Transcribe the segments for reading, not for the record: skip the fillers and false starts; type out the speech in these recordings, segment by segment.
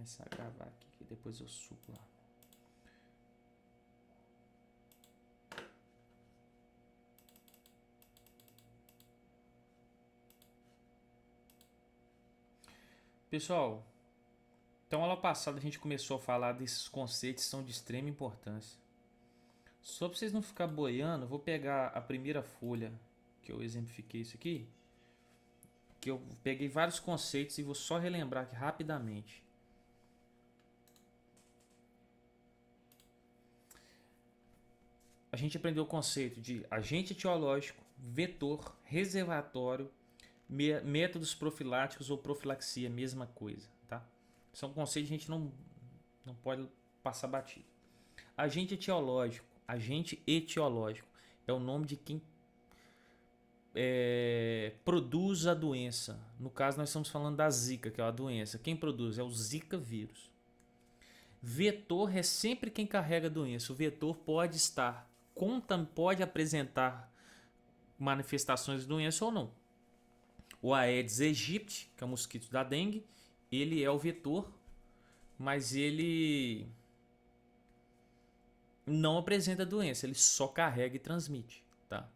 começar a gravar aqui, que depois eu subo lá. Pessoal, então aula passada a gente começou a falar desses conceitos que são de extrema importância. Só para vocês não ficar boiando, eu vou pegar a primeira folha que eu exemplifiquei isso aqui, que eu peguei vários conceitos e vou só relembrar aqui rapidamente. A gente aprendeu o conceito de agente etiológico, vetor, reservatório, métodos profiláticos ou profilaxia, mesma coisa, tá? São conceitos que a gente não pode passar batido. Agente etiológico é o nome de quem produz a doença. No caso, nós estamos falando da Zika, que é a doença. Quem produz é o Zika vírus. Vetor é sempre quem carrega a doença. O vetor pode pode apresentar manifestações de doença ou não. O Aedes aegypti, que é o mosquito da dengue, ele é o vetor, mas ele não apresenta doença, ele só carrega e transmite, tá?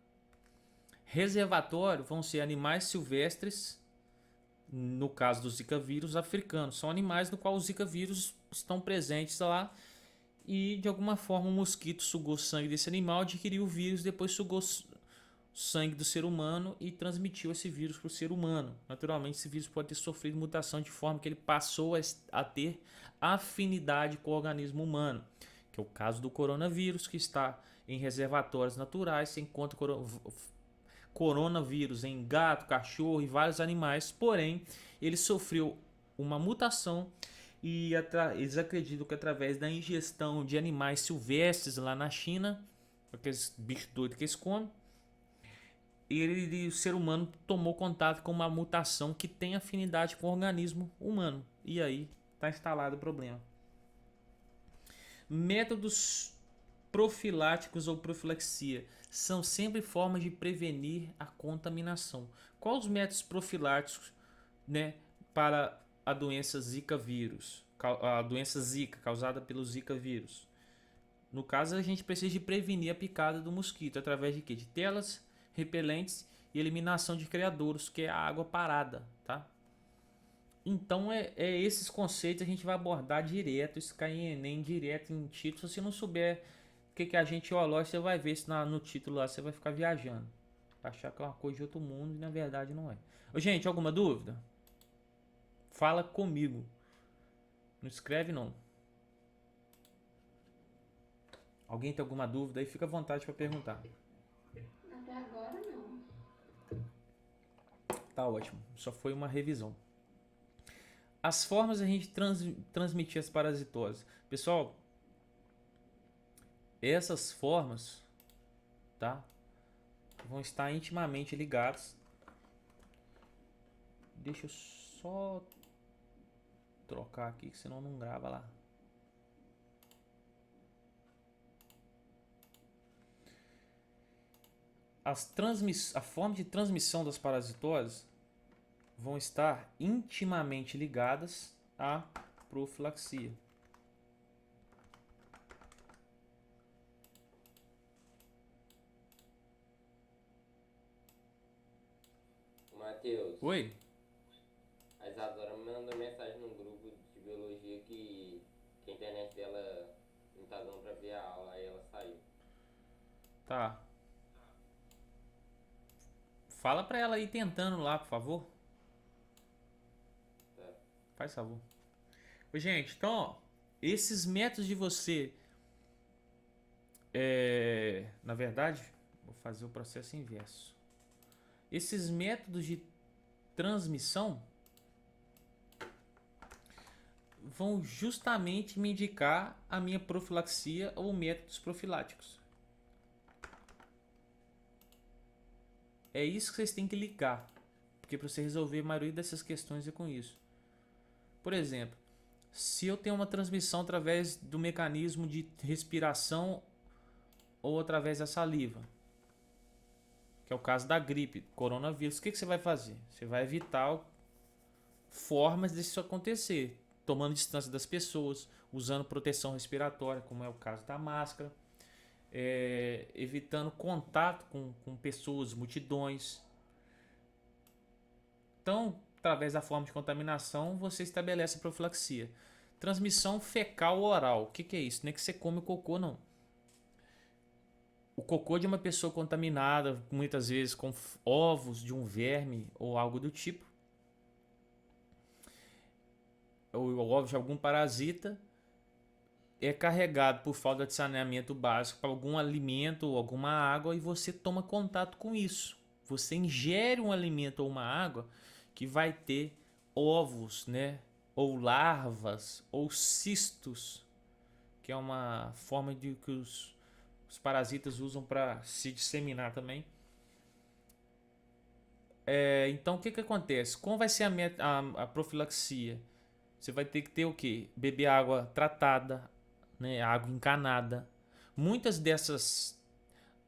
Reservatório vão ser animais silvestres, no caso do Zika vírus, africanos. São animais no qual os Zika vírus estão presentes lá e de alguma forma um mosquito sugou sangue desse animal, adquiriu o vírus, depois sugou sangue do ser humano e transmitiu esse vírus para o ser humano. Naturalmente, esse vírus pode ter sofrido mutação de forma que ele passou a ter afinidade com o organismo humano, que é o caso do coronavírus, que está em reservatórios naturais. Você encontra coronavírus em gato, cachorro e vários animais, porém ele sofreu uma mutação e eles acreditam que através da ingestão de animais silvestres lá na China, aqueles bichos doidos que eles comem, o ser humano tomou contato com uma mutação que tem afinidade com o organismo humano. E aí está instalado o problema. Métodos profiláticos ou profilaxia são sempre formas de prevenir a contaminação. Quais os métodos profiláticos, né, para a doença Zika vírus? A doença Zika causada pelo Zika vírus. No caso, a gente precisa de prevenir a picada do mosquito através de quê? De telas repelentes e eliminação de criadouros, que é a água parada, tá? Então esses conceitos a gente vai abordar direto, isso cai em Enem, direto em título. Se você não souber o que é agente etiológico, você vai ver isso no título lá, você vai ficar viajando. Achar que é uma coisa de outro mundo e na verdade não é. Ô, gente, alguma dúvida? Fala comigo. Não escreve não. Alguém tem alguma dúvida aí? Fica à vontade para perguntar. Até agora não. Tá ótimo, só foi uma revisão. As formas de a gente transmitir as parasitoses. Pessoal, essas formas, tá, vão estar intimamente ligadas. Deixa eu só trocar aqui, que senão não grava lá. A forma de transmissão das parasitoses vão estar intimamente ligadas à profilaxia. Matheus, Oi? a Isadora me mandou mensagem no grupo de biologia que a internet dela não tá dando pra ver a aula, aí ela saiu. Tá. Fala pra ela ir tentando lá, por favor. Tá? Faz favor. Ô, gente, então, ó, esses métodos de você... na verdade, vou fazer o processo inverso. Esses métodos de transmissão vão justamente me indicar a minha profilaxia ou métodos profiláticos. É isso que vocês têm que ligar, porque para você resolver a maioria dessas questões é com isso. Por exemplo, se eu tenho uma transmissão através do mecanismo de respiração ou através da saliva, que é o caso da gripe, coronavírus, o que você vai fazer? Você vai evitar formas disso acontecer. tomando distância das pessoas, usando proteção respiratória, como é o caso da máscara, evitando contato com pessoas, multidões. Então, através da forma de contaminação, você estabelece a profilaxia. Transmissão fecal oral. O que é isso? Não é que você come o cocô, não. O cocô de uma pessoa contaminada, muitas vezes com ovos de um verme ou algo do tipo, ou ovos de algum parasita, é carregado por falta de saneamento básico para algum alimento ou alguma água e você toma contato com isso. Você ingere um alimento ou uma água que vai ter ovos, né? Ou larvas, ou cistos, que é uma forma de que os parasitas usam para se disseminar também. Então o que acontece? Como vai ser a profilaxia? Você vai ter que ter o quê? Beber água tratada, né? Água encanada. Muitas dessas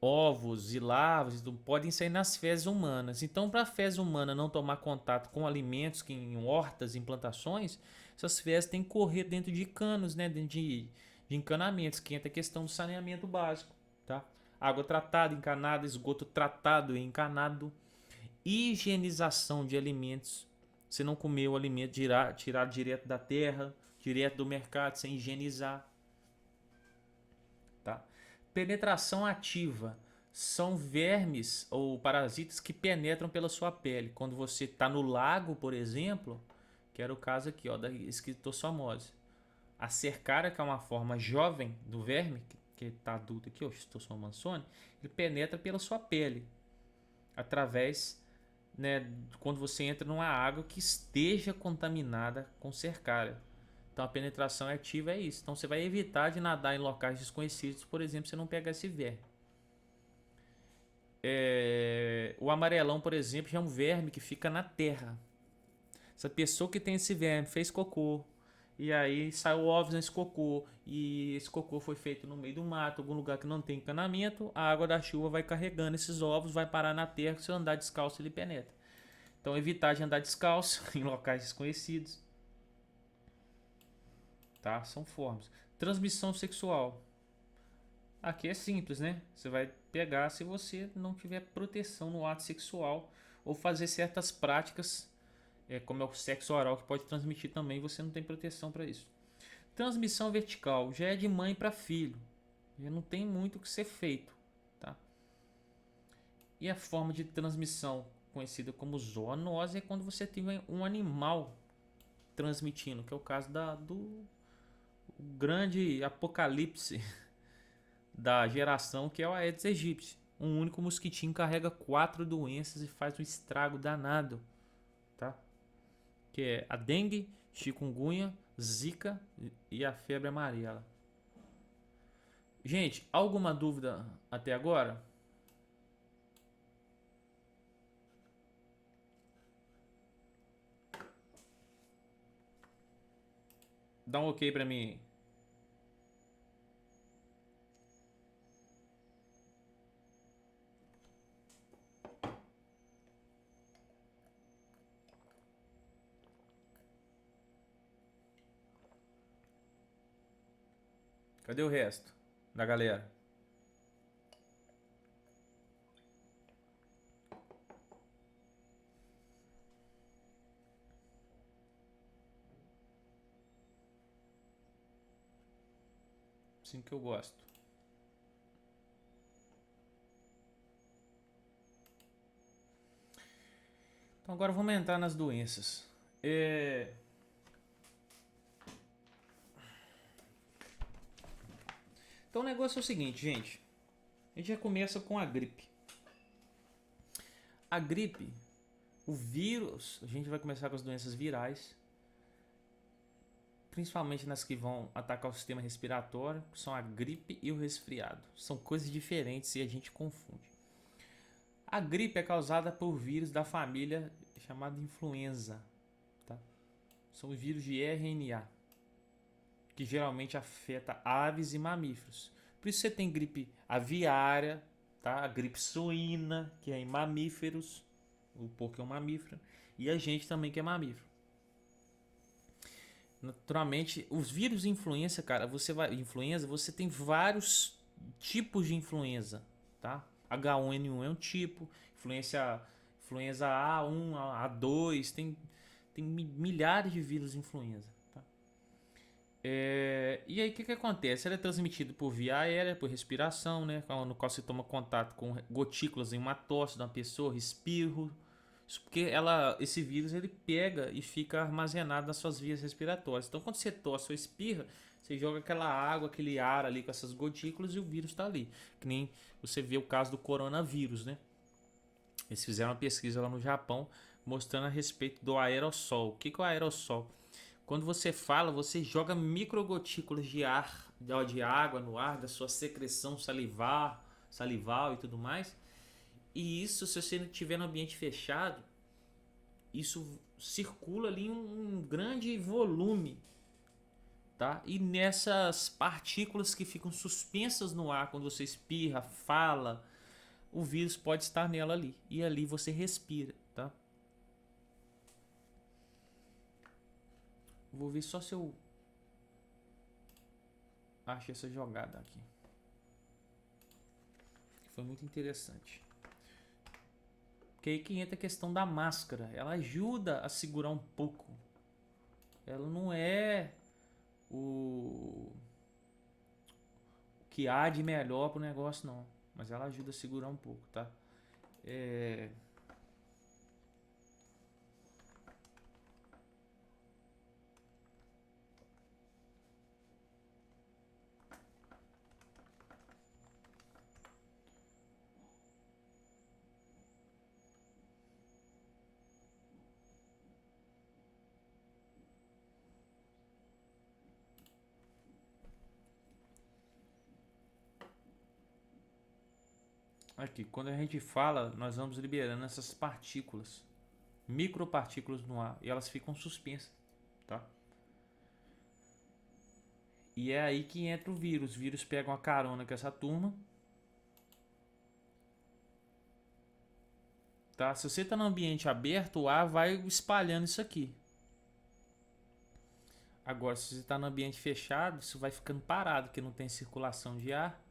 ovos e larvas podem sair nas fezes humanas. Então, para a fezes humana não tomar contato com alimentos que em hortas, em plantações, essas fezes têm que correr dentro de canos, né? Dentro de encanamentos, que entra a questão do saneamento básico. Tá? Água tratada, encanada, esgoto tratado e encanado, higienização de alimentos. Você não comer o alimento tirar direto da terra, direto do mercado, sem higienizar. Tá? Penetração ativa são vermes ou parasitas que penetram pela sua pele. Quando você está no lago, por exemplo, que era o caso aqui, ó, da esquistossomose. A cercara, que é uma forma jovem do verme, que está adulto aqui, o Schistosoma mansoni, ele penetra pela sua pele, através, né, quando você entra numa água que esteja contaminada com cercara. Então a penetração ativa é isso. Então você vai evitar de nadar em locais desconhecidos, por exemplo, você não pegar esse verme. O amarelão, por exemplo, já é um verme que fica na terra. Essa pessoa que tem esse verme fez cocô, e aí saiu ovos nesse cocô, e esse cocô foi feito no meio do mato, algum lugar que não tem encanamento, a água da chuva vai carregando esses ovos, vai parar na terra, se eu andar descalço ele penetra. Então evitar de andar descalço em locais desconhecidos. Tá? São formas. Transmissão sexual. Aqui é simples, né? Você vai pegar se você não tiver proteção no ato sexual ou fazer certas práticas, como é o sexo oral, que pode transmitir também, você não tem proteção para isso. Transmissão vertical já é de mãe para filho, já não tem muito o que ser feito, tá? E a forma de transmissão conhecida como zoonose é quando você tem um animal transmitindo, que é o caso do grande apocalipse da geração, que é o Aedes aegypti. Um único mosquitinho carrega 4 doenças e faz um estrago danado, tá? Que é a dengue, chikungunya, zika e a febre amarela. Gente, alguma dúvida até agora? Dá um ok pra mim. Cadê o resto da galera? Assim que eu gosto. Então agora vamos entrar nas doenças. Então o negócio é o seguinte, gente. A gente já começa com a gripe. A gripe, o vírus, a gente vai começar com as doenças virais, principalmente nas que vão atacar o sistema respiratório, que são a gripe e o resfriado. São coisas diferentes e a gente confunde. A gripe é causada por vírus da família chamada influenza, tá? São vírus de RNA, que geralmente afeta aves e mamíferos. Por isso você tem gripe aviária, tá? A gripe suína, que é em mamíferos, o porco é um mamífero, e a gente também que é mamífero. Naturalmente, os vírus de influenza, cara, você tem vários tipos de influenza, tá? H1N1 é um tipo, influenza A1, A2, tem milhares de vírus de influenza, tá? E aí o que acontece? Ele é transmitido por via aérea, por respiração, né? No qual você toma contato com gotículas em uma tosse de uma pessoa, espirro. Isso porque esse vírus ele pega e fica armazenado nas suas vias respiratórias. Então quando você tosse ou espirra, você joga aquela água, aquele ar ali com essas gotículas e o vírus está ali. Que nem você vê o caso do coronavírus, né? Eles fizeram uma pesquisa lá no Japão mostrando a respeito do aerossol. O que é o aerossol? Quando você fala, você joga microgotículas de ar, de água no ar, da sua secreção salival e tudo mais. E isso, se você estiver no ambiente fechado, isso circula ali um grande volume, tá? E nessas partículas que ficam suspensas no ar quando você espirra, fala, o vírus pode estar nela ali. E ali você respira, tá? Vou ver só se eu acho essa jogada aqui. Foi muito interessante. Porque aí que entra a questão da máscara. Ela ajuda a segurar um pouco. Ela não é o que há de melhor pro negócio, não. Mas ela ajuda a segurar um pouco, tá? Aqui, quando a gente fala, nós vamos liberando essas partículas, micropartículas no ar, e elas ficam suspensas, tá? E é aí que entra o vírus. Os vírus pegam a carona com essa turma, tá? Se você está no ambiente aberto, o ar vai espalhando isso aqui. Agora, se você está no ambiente fechado, isso vai ficando parado, porque não tem circulação de ar.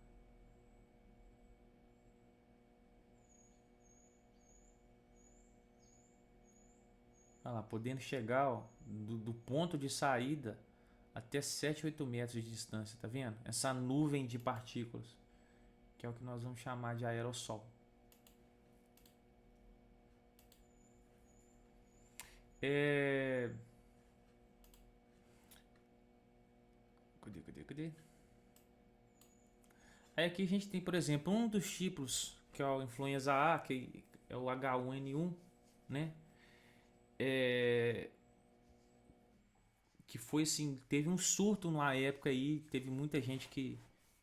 Olha lá, podendo chegar, ó, do ponto de saída até 7, 8 metros de distância, tá vendo? Essa nuvem de partículas, que é o que nós vamos chamar de aerossol. Cadê? Aí aqui a gente tem, por exemplo, um dos tipos, que é o influenza A, que é o H1N1, né? Que foi assim, teve um surto numa época aí, teve muita gente que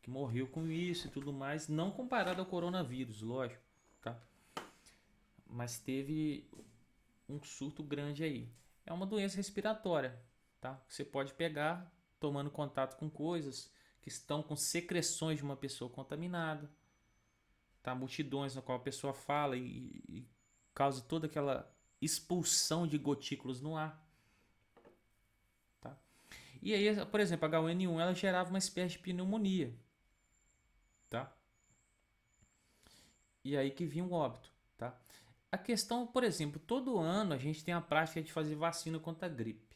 morreu com isso e tudo mais, não comparado ao coronavírus, lógico, tá? Mas teve um surto grande aí. É uma doença respiratória, tá? Você pode pegar tomando contato com coisas que estão com secreções de uma pessoa contaminada, tá? Multidões na qual a pessoa fala e causa toda aquela expulsão de gotículas no ar, tá? E aí, por exemplo, a H1N1 ela gerava uma espécie de pneumonia, tá? E aí que vinha um óbito, tá? A questão, por exemplo, todo ano a gente tem a prática de fazer vacina contra a gripe.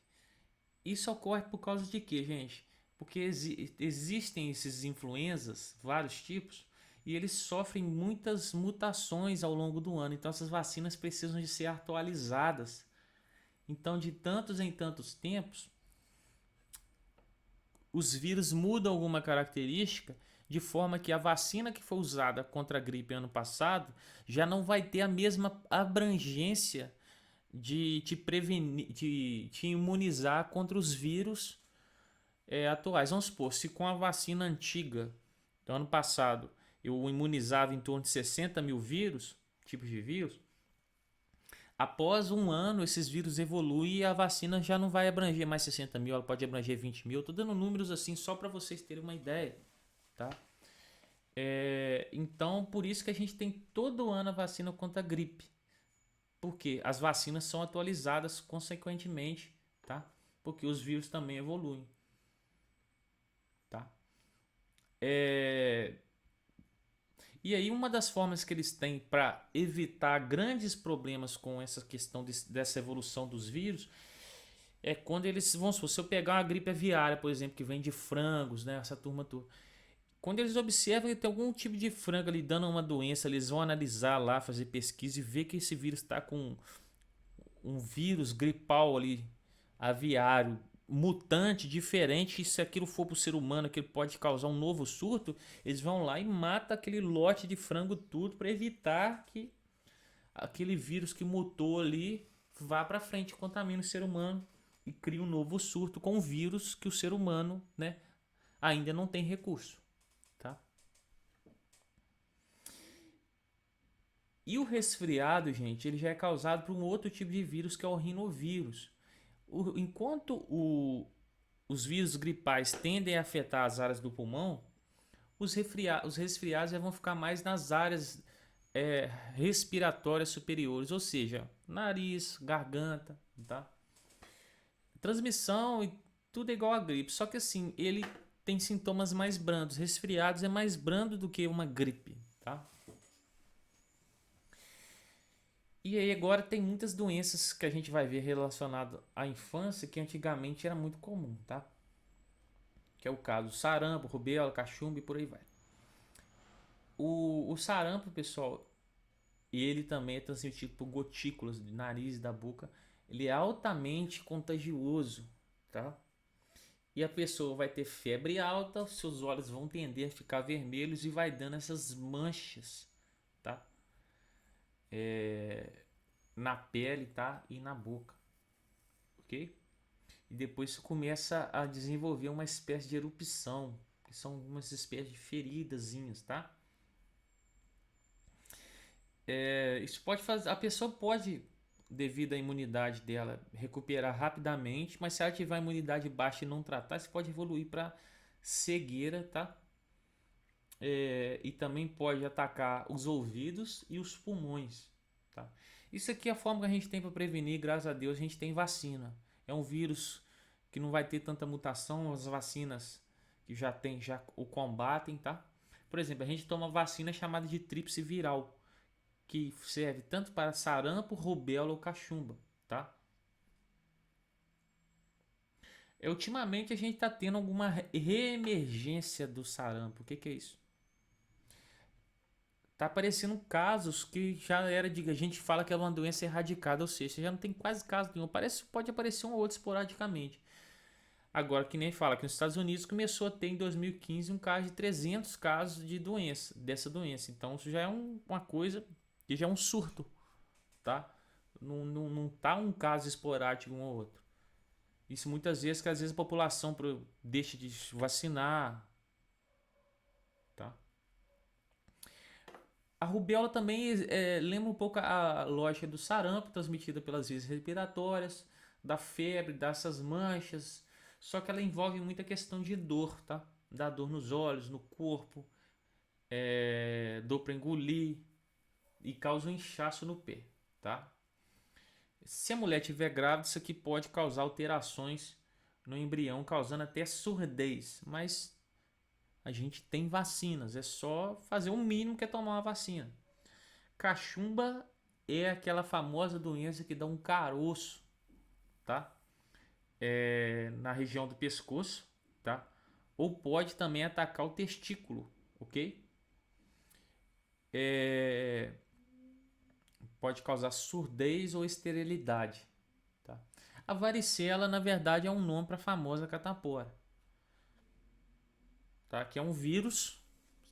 Isso ocorre por causa de quê, gente? Porque existem esses influenzas, vários tipos, e eles sofrem muitas mutações ao longo do ano. Então essas vacinas precisam de ser atualizadas. Então, de tantos em tantos tempos, os vírus mudam alguma característica de forma que a vacina que foi usada contra a gripe ano passado já não vai ter a mesma abrangência de te prevenir, de te imunizar contra os vírus atuais. Vamos supor, se com a vacina antiga do ano passado eu imunizava em torno de 60 mil tipos de vírus, após um ano esses vírus evoluem e a vacina já não vai abranger mais 60 mil, ela pode abranger 20 mil. Estou dando números assim só para vocês terem uma ideia, tá? Então, por isso que a gente tem todo ano a vacina contra a gripe. Porque as vacinas são atualizadas consequentemente, tá? porque os vírus também evoluem, tá? E aí uma das formas que eles têm para evitar grandes problemas com essa questão dessa evolução dos vírus é quando eles, vamos supor, se eu pegar uma gripe aviária, por exemplo, que vem de frangos, né, essa turma toda. Quando eles observam que tem algum tipo de frango ali dando uma doença, eles vão analisar lá, fazer pesquisa e ver que esse vírus está com um vírus gripal ali, aviário, mutante, diferente, e se aquilo for para o ser humano, que ele pode causar um novo surto, eles vão lá e matam aquele lote de frango tudo para evitar que aquele vírus que mutou ali vá para frente, contamine o ser humano e crie um novo surto com um vírus que o ser humano, né, ainda não tem recurso, tá? E o resfriado, gente, ele já é causado por um outro tipo de vírus que é o rinovírus. Enquanto os vírus gripais tendem a afetar as áreas do pulmão, os resfriados já vão ficar mais nas áreas respiratórias superiores, ou seja, nariz, garganta, tá? Transmissão e tudo é igual a gripe, só que assim, ele tem sintomas mais brandos. Resfriados é mais brando do que uma gripe, tá? E aí agora tem muitas doenças que a gente vai ver relacionado à infância que antigamente era muito comum, tá? Que é o caso do sarampo, rubéola, cachumba e por aí vai. O sarampo, pessoal, ele também é transmitido por gotículas de nariz e da boca. Ele é altamente contagioso, tá? E a pessoa vai ter febre alta, seus olhos vão tender a ficar vermelhos e vai dando essas manchas, tá? Na pele, tá? E na boca, ok? E depois você começa a desenvolver uma espécie de erupção, que são umas espécies de feridazinhas, tá? Isso pode fazer, a pessoa pode, devido à imunidade dela, recuperar rapidamente, mas se ela tiver a imunidade baixa e não tratar, isso pode evoluir para cegueira, tá? E também pode atacar os ouvidos e os pulmões, tá? Isso aqui é a forma que a gente tem para prevenir, graças a Deus a gente tem vacina. É um vírus que não vai ter tanta mutação, as vacinas que já tem já o combatem, tá? Por exemplo, a gente toma vacina chamada de tríplice viral, que serve tanto para sarampo, rubéola ou cachumba, tá? Ultimamente a gente está tendo alguma reemergência do sarampo. O que é isso? Tá aparecendo casos que já era de, a gente fala que é uma doença erradicada, ou seja, já não tem quase caso nenhum. Pode aparecer um ou outro esporadicamente. Agora, que nem fala que nos Estados Unidos começou a ter em 2015 um caso de 300 casos de dessa doença. Então isso já é uma coisa que já é um surto, tá? Não tá um caso esporádico um ou outro. Isso muitas vezes que às vezes a população deixa de vacinar, tá? A rubéola também lembra um pouco a lógica do sarampo, transmitida pelas vias respiratórias, da febre, dessas manchas. Só que ela envolve muita questão de dor, tá? Dá dor nos olhos, no corpo, dor para engolir e causa um inchaço no pé, tá? Se a mulher estiver grávida, isso aqui pode causar alterações no embrião, causando até surdez. Mas a gente tem vacinas, é só fazer o mínimo que é tomar uma vacina. Cachumba é aquela famosa doença que dá um caroço, tá? Na região do pescoço, tá? Ou pode também atacar o testículo, ok? Pode causar surdez ou esterilidade, tá? A varicela, na verdade, é um nome para a famosa catapora, tá? Que é um vírus.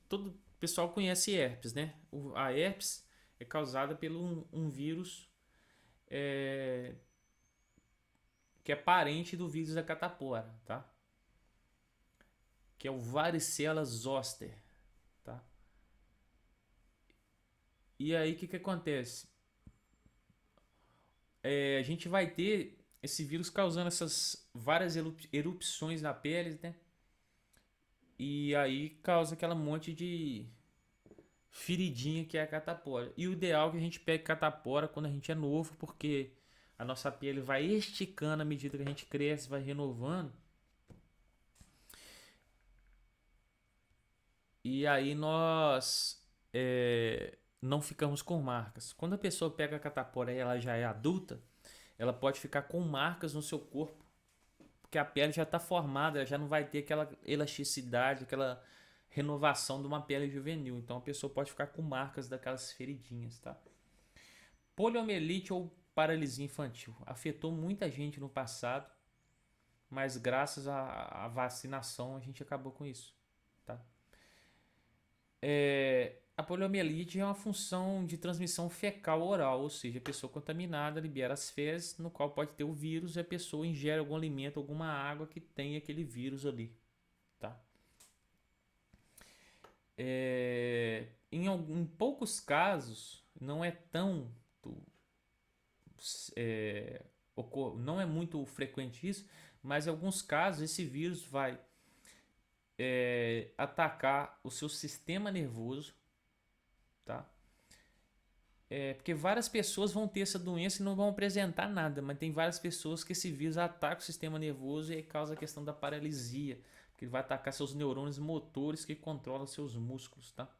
Todo o pessoal conhece herpes, né? A herpes é causada pelo um vírus que é parente do vírus da catapora, tá? Que é o varicela zoster, tá? E aí o que acontece? A gente vai ter esse vírus causando essas várias erupções na pele, né? E aí causa aquela monte de feridinha que é a catapora. E o ideal é que a gente pegue catapora quando a gente é novo, porque A nossa pele vai esticando à medida que a gente cresce, vai renovando. E aí nós não ficamos com marcas. Quando a pessoa pega a catapora e ela já é adulta, ela pode ficar com marcas no seu corpo, porque a pele já está formada, ela já não vai ter aquela elasticidade, aquela renovação de uma pele juvenil. Então a pessoa pode ficar com marcas daquelas feridinhas, tá? Poliomielite ou paralisia infantil afetou muita gente no passado, mas graças à vacinação a gente acabou com isso, tá? A poliomielite é uma função de transmissão fecal oral, ou seja, a pessoa contaminada libera as fezes, no qual pode ter o vírus, e a pessoa ingere algum alimento, alguma água que tem aquele vírus ali, tá? Em poucos casos, não é tão não é muito frequente isso, mas em alguns casos esse vírus vai atacar o seu sistema nervoso, tá? Porque várias pessoas vão ter essa doença e não vão apresentar nada, mas tem várias pessoas que esse vírus ataca o sistema nervoso e causa a questão da paralisia, que ele vai atacar seus neurônios motores que controlam seus músculos, tá?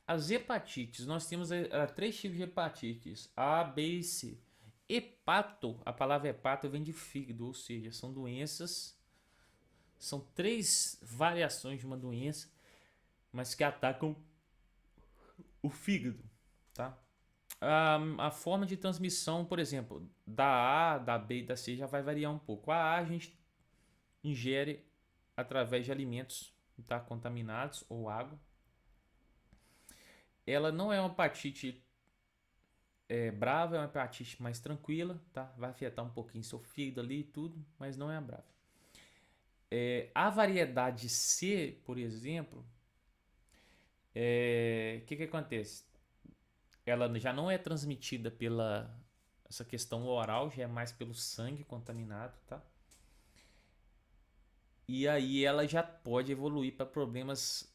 As hepatites, nós temos três tipos de hepatites: A, B e C. Hepato, a palavra hepato vem de fígado, ou seja, são doenças, são três variações de uma doença, mas que atacam o fígado, tá? A forma de transmissão, por exemplo, da A, da B e da C já vai variar um pouco. A gente ingere através de alimentos, tá, contaminados ou água. Ela não é uma hepatite brava, é uma hepatite mais tranquila, tá? Vai afetar um pouquinho seu fígado ali e tudo, mas não é a brava. A variedade C, por exemplo, o que acontece? Ela já não é transmitida pela essa questão oral, já é mais pelo sangue contaminado, tá? E aí ela já pode evoluir para problemas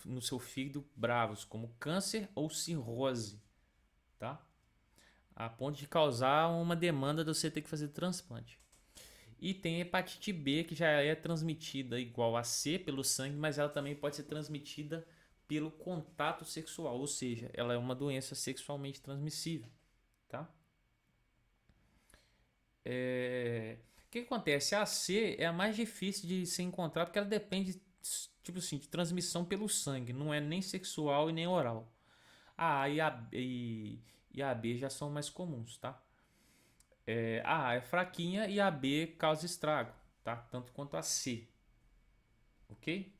no seu fígado bravos, como câncer ou cirrose, tá? A ponto de causar uma demanda de você ter que fazer transplante. E tem hepatite B, que já é transmitida igual a C pelo sangue, mas ela também pode ser transmitida pelo contato sexual, ou seja, ela é uma doença sexualmente transmissível, tá? O que acontece? A C é a mais difícil de ser encontrada porque ela depende, tipo assim, de transmissão pelo sangue, não é nem sexual e nem oral. A e a B já são mais comuns, tá? A A é fraquinha e a B causa estrago, tá? Tanto quanto a C, ok?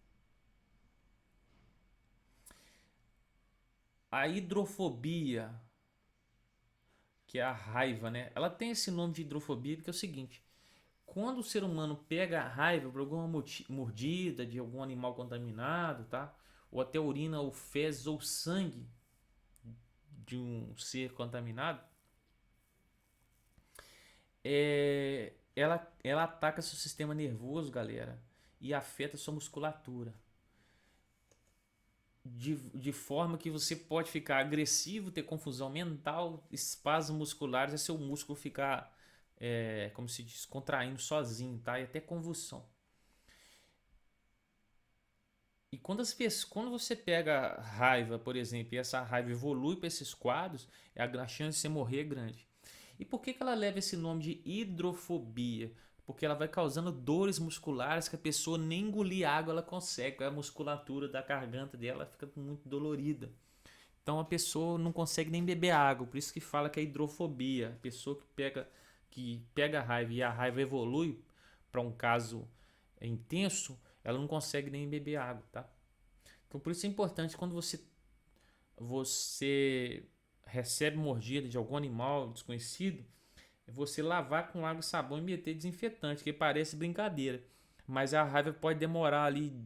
A hidrofobia, que é a raiva, né? Ela tem esse nome de hidrofobia porque é o seguinte: quando o ser humano pega a raiva por alguma mordida de algum animal contaminado, tá? Ou até urina ou fezes ou sangue de um ser contaminado, ela ataca seu sistema nervoso, galera, e afeta sua musculatura. De forma que você pode ficar agressivo, ter confusão mental, espasmos musculares, é seu músculo ficar, como se diz, contraindo sozinho, tá? E até convulsão. E quando você pega raiva, por exemplo, e essa raiva evolui para esses quadros, a chance de você morrer é grande. E por que ela leva esse nome de hidrofobia? Porque ela vai causando dores musculares que a pessoa nem engolir água ela consegue. A musculatura da garganta dela fica muito dolorida. Então a pessoa não consegue nem beber água. Por isso que fala que é hidrofobia. A pessoa que pega a raiva e a raiva evolui para um caso intenso, ela não consegue nem beber água, tá? Então por isso é importante quando você recebe mordida de algum animal desconhecido, você lavar com água e sabão e meter desinfetante, que parece brincadeira, mas a raiva pode demorar ali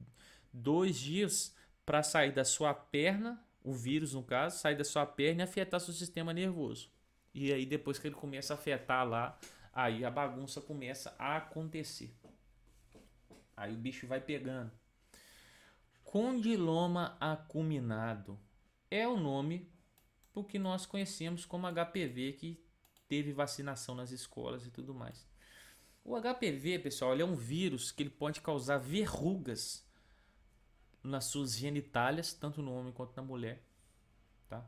2 dias para sair da sua perna, o vírus no caso, sair da sua perna e afetar seu sistema nervoso. E aí depois que ele começa a afetar lá, aí a bagunça começa a acontecer. Aí o bicho vai pegando. Condiloma acuminado é o nome do que nós conhecemos como HPV, que teve vacinação nas escolas e tudo mais. O HPV, pessoal, ele é um vírus que ele pode causar verrugas nas suas genitálias, tanto no homem quanto na mulher, tá?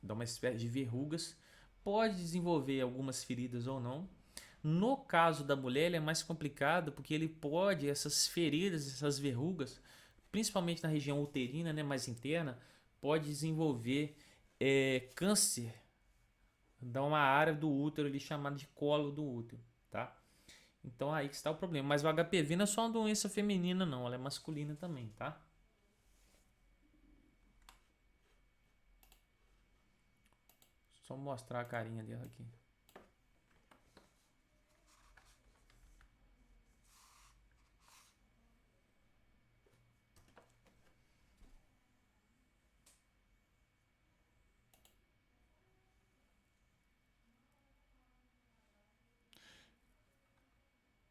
Dá uma espécie de verrugas, pode desenvolver algumas feridas ou não. No caso da mulher, ele é mais complicado porque ele pode, essas feridas, essas verrugas, principalmente na região uterina, né, mais interna, pode desenvolver câncer, dá uma área do útero ali chamada de colo do útero, tá? Então aí que está o problema. Mas o HPV não é só uma doença feminina, não, ela é masculina também, tá? Só mostrar a carinha dela aqui.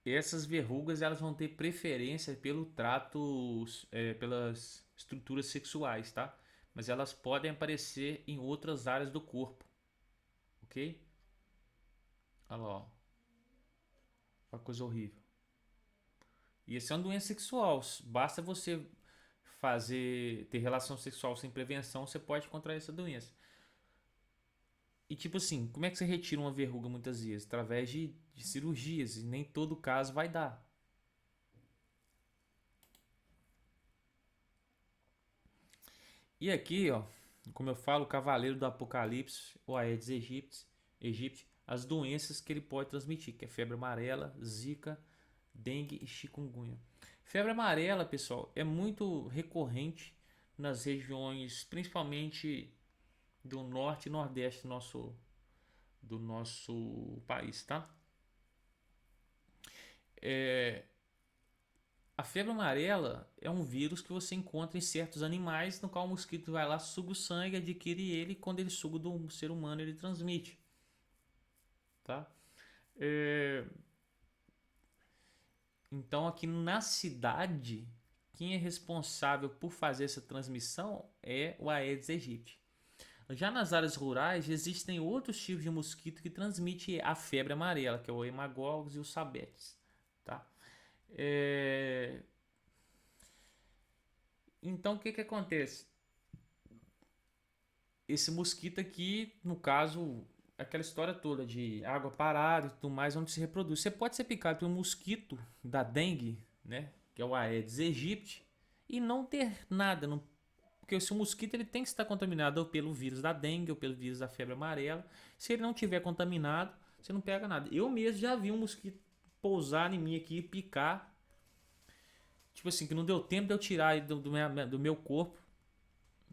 Essas verrugas elas vão ter preferência pelo trato, pelas estruturas sexuais, tá? Mas elas podem aparecer em outras áreas do corpo, ok? Olha lá, ó. Uma coisa horrível. E essa é uma doença sexual. Basta você ter relação sexual sem prevenção, você pode contrair essa doença. E tipo assim, como é que você retira uma verruga muitas vezes? Através de cirurgias, e nem todo caso vai dar. E aqui, ó, como eu falo, o cavaleiro do apocalipse, o Aedes aegypti, as doenças que ele pode transmitir, que é febre amarela, zika, dengue e chikungunya. Febre amarela, pessoal, é muito recorrente nas regiões, principalmente do norte e nordeste do nosso país, tá? A febre amarela é um vírus que você encontra em certos animais, no qual o mosquito vai lá, suga o sangue, adquire ele, e quando ele suga do ser humano, ele transmite, tá? Então, aqui na cidade, quem é responsável por fazer essa transmissão é o Aedes aegypti. Já nas áreas rurais, existem outros tipos de mosquito que transmitem a febre amarela, que é o hemagogos e o sabetes, tá? Então, o que que acontece? Esse mosquito aqui, no caso, aquela história toda de água parada e tudo mais, onde se reproduz. Você pode ser picado por um mosquito da dengue, né? Que é o Aedes aegypti, e não ter nada, não. Porque se o mosquito ele tem que estar contaminado ou pelo vírus da dengue ou pelo vírus da febre amarela. Se ele não tiver contaminado, você não pega nada. Eu mesmo já vi um mosquito pousar em mim aqui e picar. Tipo assim, que não deu tempo de eu tirar ele do meu corpo.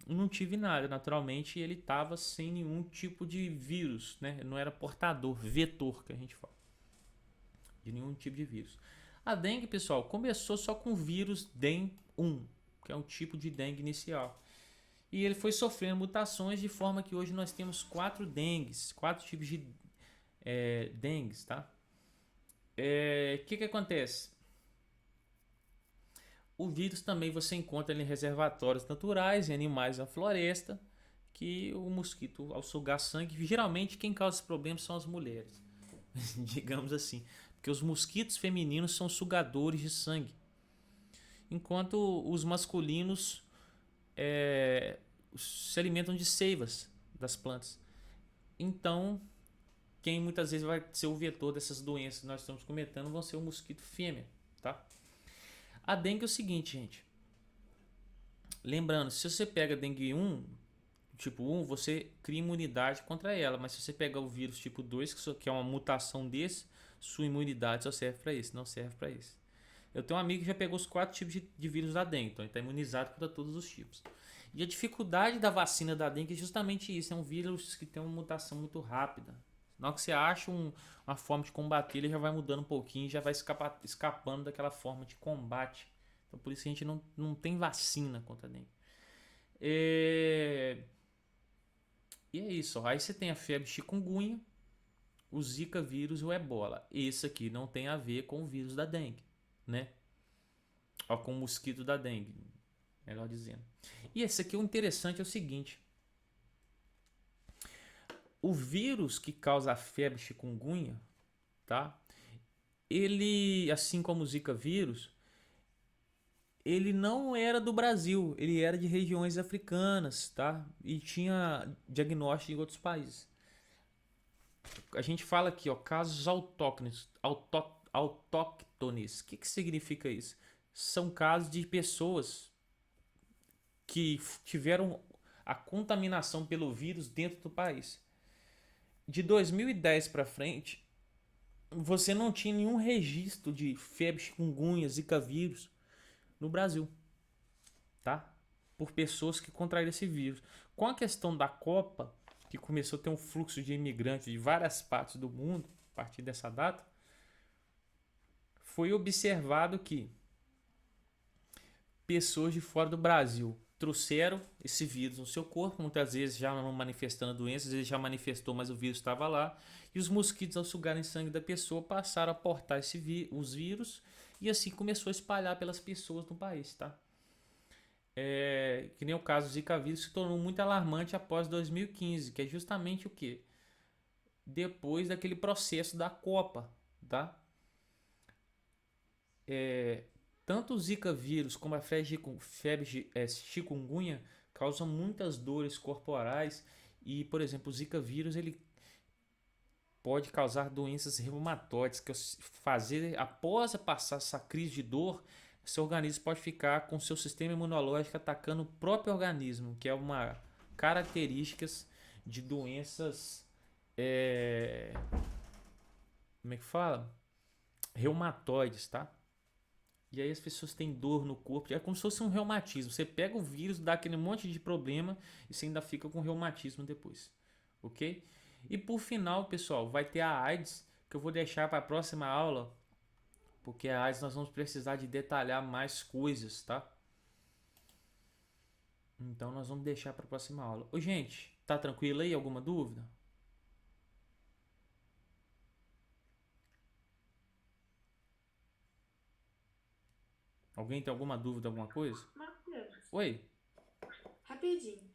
Não tive nada. Naturalmente, ele estava sem nenhum tipo de vírus, né? Ele não era portador, vetor, que a gente fala. De nenhum tipo de vírus. A dengue, pessoal, começou só com o vírus DEN1, que é um tipo de dengue inicial. E ele foi sofrendo mutações de forma que hoje nós temos 4 tipos de dengues, tá? Que acontece? O vírus também você encontra em reservatórios naturais, em animais da floresta, que o mosquito, ao sugar sangue, geralmente quem causa esse problema são as mulheres, digamos assim, porque os mosquitos femininos são sugadores de sangue, enquanto os masculinos se alimentam de seivas das plantas. Então, quem muitas vezes vai ser o vetor dessas doenças que nós estamos comentando vão ser o mosquito fêmea, tá? A dengue é o seguinte, gente. Lembrando, se você pega dengue 1, tipo 1, você cria imunidade contra ela. Mas se você pegar o vírus tipo 2, que é uma mutação desse, sua imunidade só serve para esse, não serve para esse. Eu tenho um amigo que já pegou os 4 tipos de vírus da dengue, então ele está imunizado contra todos os tipos. E a dificuldade da vacina da dengue é justamente isso, é um vírus que tem uma mutação muito rápida. Na hora que você acha uma forma de combater, ele já vai mudando um pouquinho e já vai escapando daquela forma de combate. Então por isso que a gente não tem vacina contra a dengue. E é isso. Aí você tem a febre chikungunya, o zika vírus e o ebola. Esse aqui não tem a ver com o vírus da dengue, né? Ou com o mosquito da dengue. melhor dizendo. E esse aqui, o interessante é o seguinte: o vírus que causa a febre chikungunya, tá? Ele, assim como o Zika vírus, ele não era do Brasil, ele era de regiões africanas, tá? E tinha diagnóstico em outros países. A gente fala aqui, ó, casos autóctones. O que significa isso? São casos de pessoas que tiveram a contaminação pelo vírus dentro do país. De 2010 para frente, você não tinha nenhum registro de febre, chikungunya, zika vírus no Brasil, tá? Por pessoas que contraíram esse vírus. Com a questão da Copa, que começou a ter um fluxo de imigrantes de várias partes do mundo, a partir dessa data, foi observado que pessoas de fora do Brasil trouxeram esse vírus no seu corpo, muitas vezes já não manifestando doenças, ele já manifestou, mas o vírus estava lá, e os mosquitos, ao sugarem sangue da pessoa, passaram a portar os vírus, e assim começou a espalhar pelas pessoas no país, tá? Que nem o caso do Zika vírus, se tornou muito alarmante após 2015, que é justamente o que? Depois daquele processo da Copa, tá? Tanto o Zika vírus como a febre chikungunya causam muitas dores corporais e, por exemplo, o Zika vírus ele pode causar doenças reumatoides, que após passar essa crise de dor, seu organismo pode ficar com seu sistema imunológico atacando o próprio organismo, que é uma característica de doenças, como é que fala? Reumatoides, tá? E aí as pessoas têm dor no corpo, é como se fosse um reumatismo. Você pega o vírus, dá aquele monte de problema e você ainda fica com reumatismo depois, ok? E por final, pessoal, vai ter a AIDS, que eu vou deixar para a próxima aula, porque a AIDS nós vamos precisar de detalhar mais coisas, tá? Então nós vamos deixar para a próxima aula. Ô, gente, tá tranquilo aí? Alguma dúvida? Alguém tem alguma dúvida, alguma coisa? Matheus, Oi? rapidinho.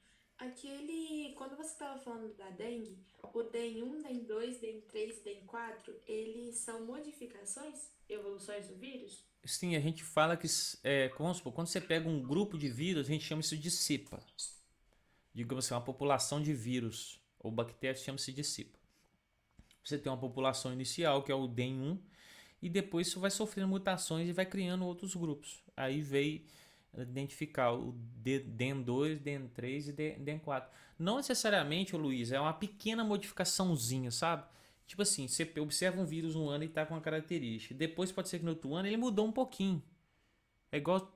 Quando você estava falando da dengue, o DEN1, DEN2, DEN3, DEN4, eles são modificações, evoluções do vírus? Sim, a gente fala que, vamos supor, quando você pega um grupo de vírus, a gente chama isso de cepa. Digamos assim, uma população de vírus ou bactérias chama-se de cepa. Você tem uma população inicial, que é o DEN1, e depois isso vai sofrendo mutações e vai criando outros grupos. Aí veio identificar o DEN2, DEN3 e DEN4. Não necessariamente, Luiz, é uma pequena modificaçãozinha, sabe? Tipo assim, você observa um vírus um ano e está com uma característica. Depois pode ser que no outro ano ele mudou um pouquinho. É igual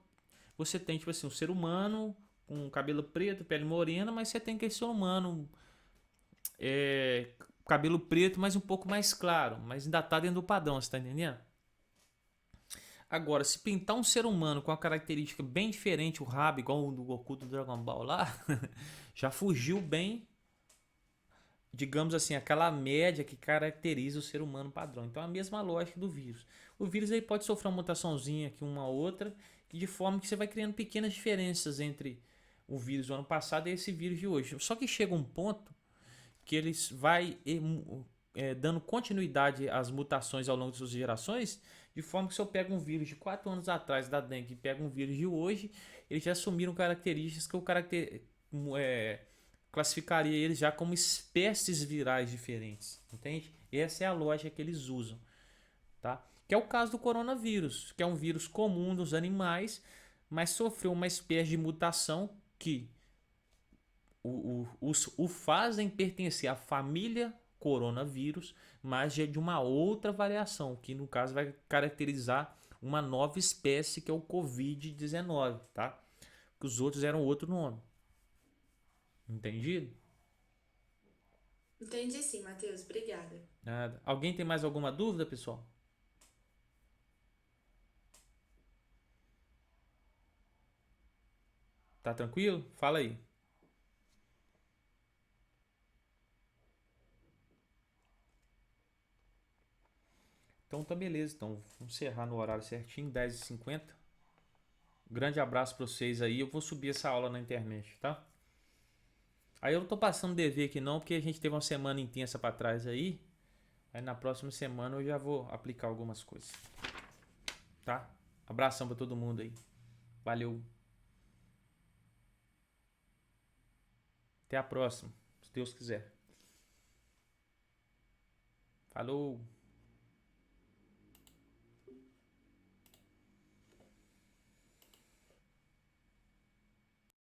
você tem, tipo assim, um ser humano com cabelo preto, pele morena, mas você tem aquele ser humano cabelo preto, mas um pouco mais claro, mas ainda tá dentro do padrão, você tá entendendo? Agora, se pintar um ser humano com uma característica bem diferente, o rabo, igual o do Goku do Dragon Ball lá, já fugiu bem, digamos assim, aquela média que caracteriza o ser humano padrão. Então é a mesma lógica do vírus. O vírus aí pode sofrer uma mutaçãozinha aqui, uma outra, de forma que você vai criando pequenas diferenças entre o vírus do ano passado e esse vírus de hoje. Só que chega um ponto que eles vai dando continuidade às mutações ao longo de suas gerações, de forma que se eu pego um vírus de 4 anos atrás da dengue e pego um vírus de hoje, eles já assumiram características que eu classificaria eles já como espécies virais diferentes, entende? Essa é a lógica que eles usam, tá? Que é o caso do coronavírus, que é um vírus comum dos animais, mas sofreu uma espécie de mutação que o fazem pertencer à família coronavírus, mas é de uma outra variação, que no caso vai caracterizar uma nova espécie que é o Covid-19, tá? Que os outros eram outro nome. Entendido? Entendi sim, Matheus. Obrigada. Nada. Alguém tem mais alguma dúvida, pessoal? Tá tranquilo? Fala aí. Então tá beleza. Então vamos encerrar no horário certinho, 10h50. Grande abraço pra vocês aí. Eu vou subir essa aula na internet, tá? Aí eu não tô passando dever aqui não, porque a gente teve uma semana intensa pra trás aí. Aí na próxima semana eu já vou aplicar algumas coisas, tá? Abração pra todo mundo aí. Valeu. Até a próxima, se Deus quiser. Falou.